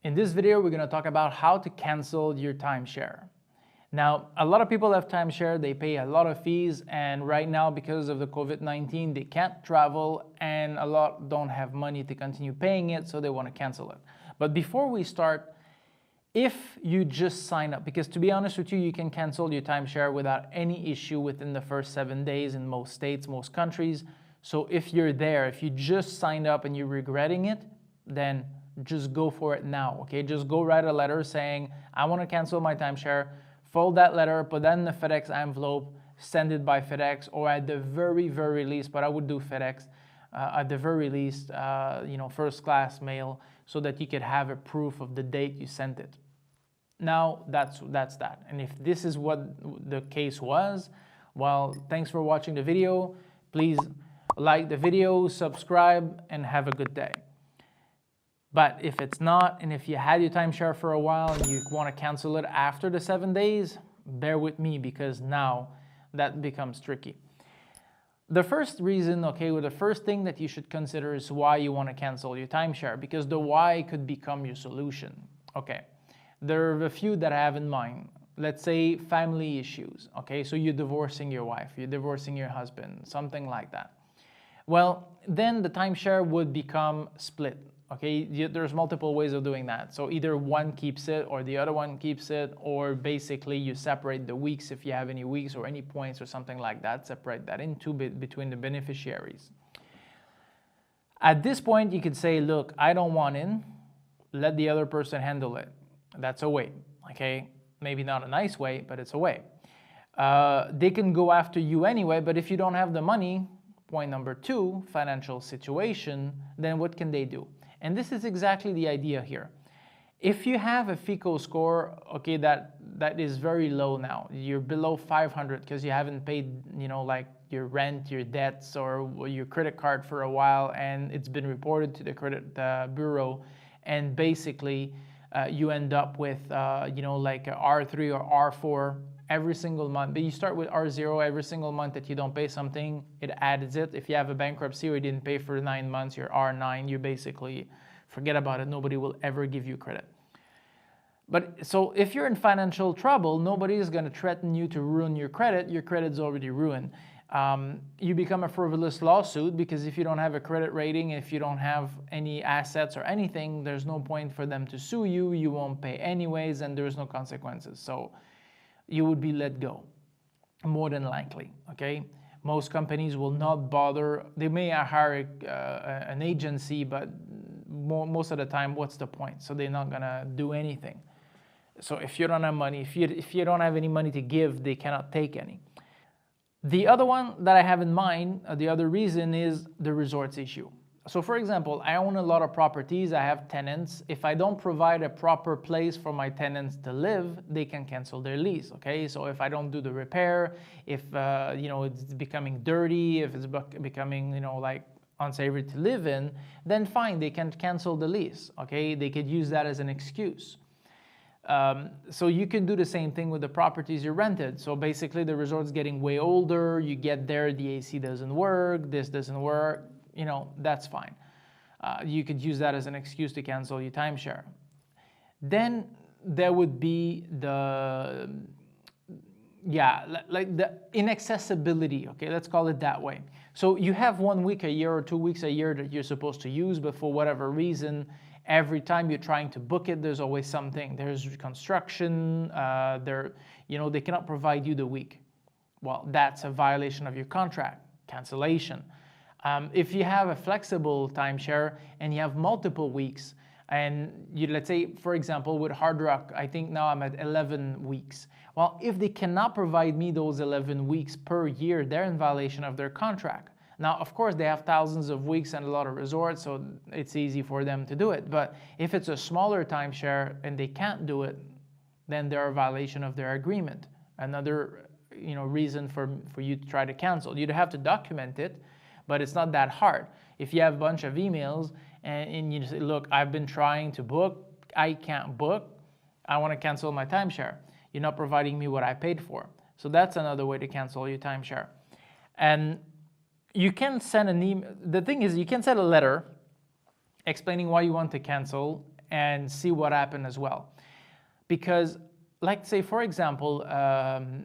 In this video, we're going to talk about how to cancel your timeshare. Now, a lot of people have timeshare, they pay a lot of fees, and right now because of the COVID-19, they can't travel and a lot don't have money to continue paying it, so they want to cancel it. But before we start, if you just sign up, because to be honest with you, you can cancel your timeshare without any issue within the first 7 days in most states, most countries. So if you're there, if you just signed up and you're regretting it, then just go for it now, okay? Just go write a letter saying, I want to cancel my timeshare, fold that letter, put that in the FedEx envelope, send it by FedEx, or at the very least, but I would do FedEx, at the very least, first class mail, so that you could have a proof of the date you sent it. Now, that's that. And if this is what the case was, well, thanks for watching the video. Please like the video, subscribe, and have a good day. But if it's not, and if you had your timeshare for a while and you want to cancel it after the 7 days, bear with me because now that becomes tricky. The first reason, the first thing that you should consider is why you want to cancel your timeshare, because the why could become your solution. Okay, there are a few that I have in mind. Let's say family issues, okay? So you're divorcing your wife, you're divorcing your husband, something like that. Well, then the timeshare would become split. Okay, there's multiple ways of doing that. So either one keeps it or the other one keeps it, or basically you separate the weeks if you have any weeks or any points or something like that, separate that into between the beneficiaries. At this point, you could say, look, I don't want in, let the other person handle it. That's a way, okay? Maybe not a nice way, but it's a way. They can go after you anyway, but if you don't have the money, point number 2, financial situation, then what can they do? And this is exactly the idea here. If you have a FICO score, okay, that is very low now, you're below 500 because you haven't paid, like your rent, your debts, or your credit card for a while, and it's been reported to the credit bureau, and basically you end up with, like a R3 or R4 every single month. But you start with R0 every single month that you don't pay something, it adds it. If you have a bankruptcy or you didn't pay for 9 months, you're R9, you basically forget about it. Nobody will ever give you credit. But so if you're in financial trouble, nobody is going to threaten you to ruin your credit. Your credit's already ruined. You become a frivolous lawsuit because if you don't have a credit rating, if you don't have any assets or anything, there's no point for them to sue you. You won't pay anyways, and there's no consequences. So you would be let go, more than likely, okay? Most companies will not bother. They may hire an agency, but most of the time, what's the point? So they're not gonna do anything. So if you don't have money, if you don't have any money to give, they cannot take any. The other one that I have in mind, the other reason is the resorts issue. So for example, I own a lot of properties, I have tenants. If I don't provide a proper place for my tenants to live, they can cancel their lease, okay? So if I don't do the repair, if it's becoming dirty, if it's becoming like unsavory to live in, then fine, they can cancel the lease, okay? They could use that as an excuse. So you can do the same thing with the properties you rented. So basically the resort's getting way older, you get there, the AC doesn't work, this doesn't work, that's fine. You could use that as an excuse to cancel your timeshare. Then there would be the, like the inaccessibility, okay, let's call it that way. So you have 1 week a year or 2 weeks a year that you're supposed to use, but for whatever reason, every time you're trying to book it, there's always something. There's construction, they cannot provide you the week. Well, that's a violation of your contract, cancellation. If you have a flexible timeshare and you have multiple weeks, and let's say, for example, with Hard Rock, I think now I'm at 11 weeks. Well, if they cannot provide me those 11 weeks per year, they're in violation of their contract. Now, of course, they have thousands of weeks and a lot of resorts, so it's easy for them to do it. But if it's a smaller timeshare and they can't do it, then they're a violation of their agreement. Another reason for you to try to cancel. You'd have to document it, but it's not that hard. If you have a bunch of emails and you say, look, I've been trying to book, I can't book, I want to cancel my timeshare. You're not providing me what I paid for. So that's another way to cancel your timeshare. And you can send an email. The thing is, you can send a letter explaining why you want to cancel, and see what happened as well. Because, like, say for example,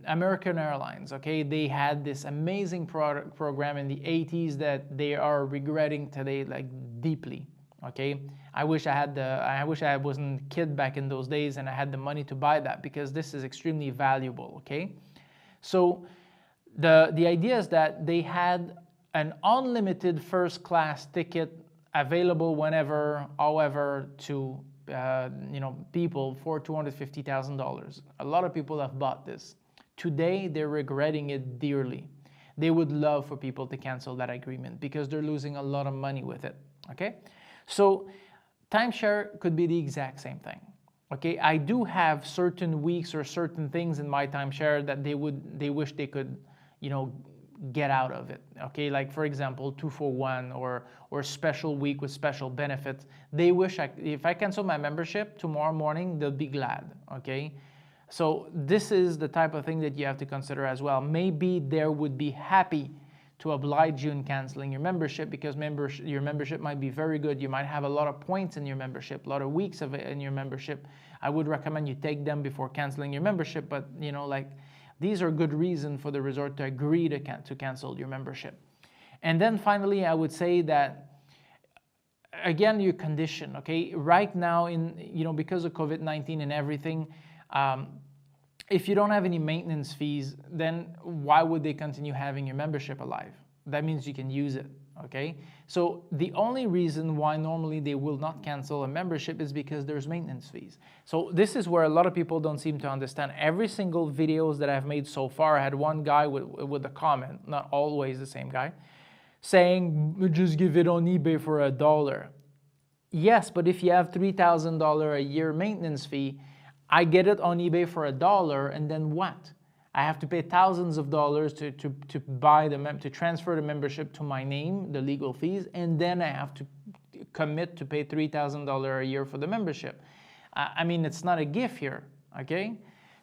American Airlines, okay, they had this amazing program in the 80s that they are regretting today, like, deeply. Okay, I wish I wasn't a kid back in those days and I had the money to buy that, because this is extremely valuable. Okay, so the idea is that they had an unlimited first class ticket available whenever, however, to people for $250,000. A lot of people have bought this. Today, they're regretting it dearly. They would love for people to cancel that agreement because they're losing a lot of money with it. Okay, so timeshare could be the exact same thing. Okay, I do have certain weeks or certain things in my timeshare that they wish they could, get out of it. Okay, like for example, 2-for-1 or special week with special benefits. They wish if I cancel my membership tomorrow morning, they'll be glad. Okay, so this is the type of thing that you have to consider as well. Maybe they would be happy to oblige you in canceling your membership, because your membership might be very good. You might have a lot of points in your membership, a lot of weeks of it in your membership. I would recommend you take them before canceling your membership, but these are good reasons for the resort to agree to cancel your membership. And then finally, I would say that, again, your condition. Okay, right now, because of COVID-19 and everything, if you don't have any maintenance fees, then why would they continue having your membership alive? That means you can use it. Okay, so the only reason why normally they will not cancel a membership is because there's maintenance fees. So this is where a lot of people don't seem to understand. Every single videos that I've made so far, I had one guy with a comment, not always the same guy, saying just give it on eBay for $1. Yes, but if you have $3,000 a year maintenance fee, I get it on eBay for $1, and then what? I have to pay thousands of dollars to buy to transfer the membership to my name, the legal fees, and then I have to commit to pay $3,000 a year for the membership. I mean, it's not a gift here, okay?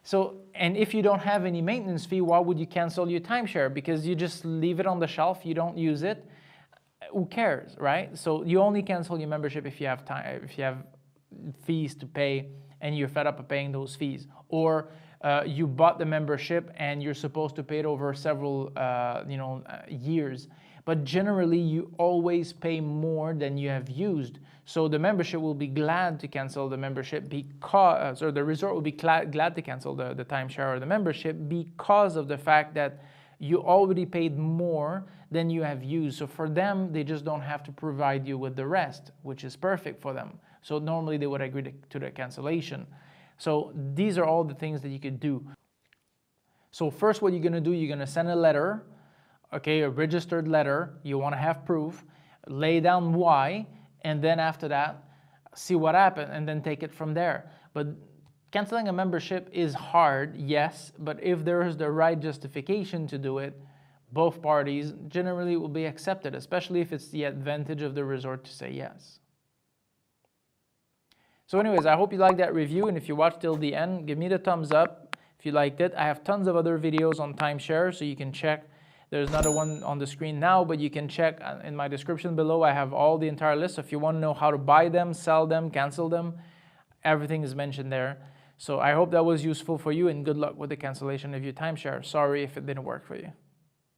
So, and if you don't have any maintenance fee, why would you cancel your timeshare? Because you just leave it on the shelf, you don't use it. Who cares, right? So you only cancel your membership if you have fees to pay and you're fed up of paying those fees, or you bought the membership and you're supposed to pay it over several years, but generally you always pay more than you have used. So the membership will be glad to cancel the membership because, or the resort will be glad to cancel the timeshare or the membership because of the fact that you already paid more than you have used. So for them, they just don't have to provide you with the rest, which is perfect for them. So normally they would agree to the cancellation. So these are all the things that you could do. So first, what you're gonna do, you're gonna send a letter, okay, a registered letter. You wanna have proof, lay down why, and then after that, see what happened, and then take it from there. But canceling a membership is hard, yes, but if there is the right justification to do it, both parties generally will be accepted, especially if it's the advantage of the resort to say yes. So anyways, I hope you liked that review, and if you watched till the end, give me the thumbs up if you liked it. I have tons of other videos on timeshare, so you can check. There's another one on the screen now, but you can check in my description below. I have all the entire list. So if you want to know how to buy them, sell them, cancel them, everything is mentioned there. So I hope that was useful for you, and good luck with the cancellation of your timeshare. Sorry if it didn't work for you.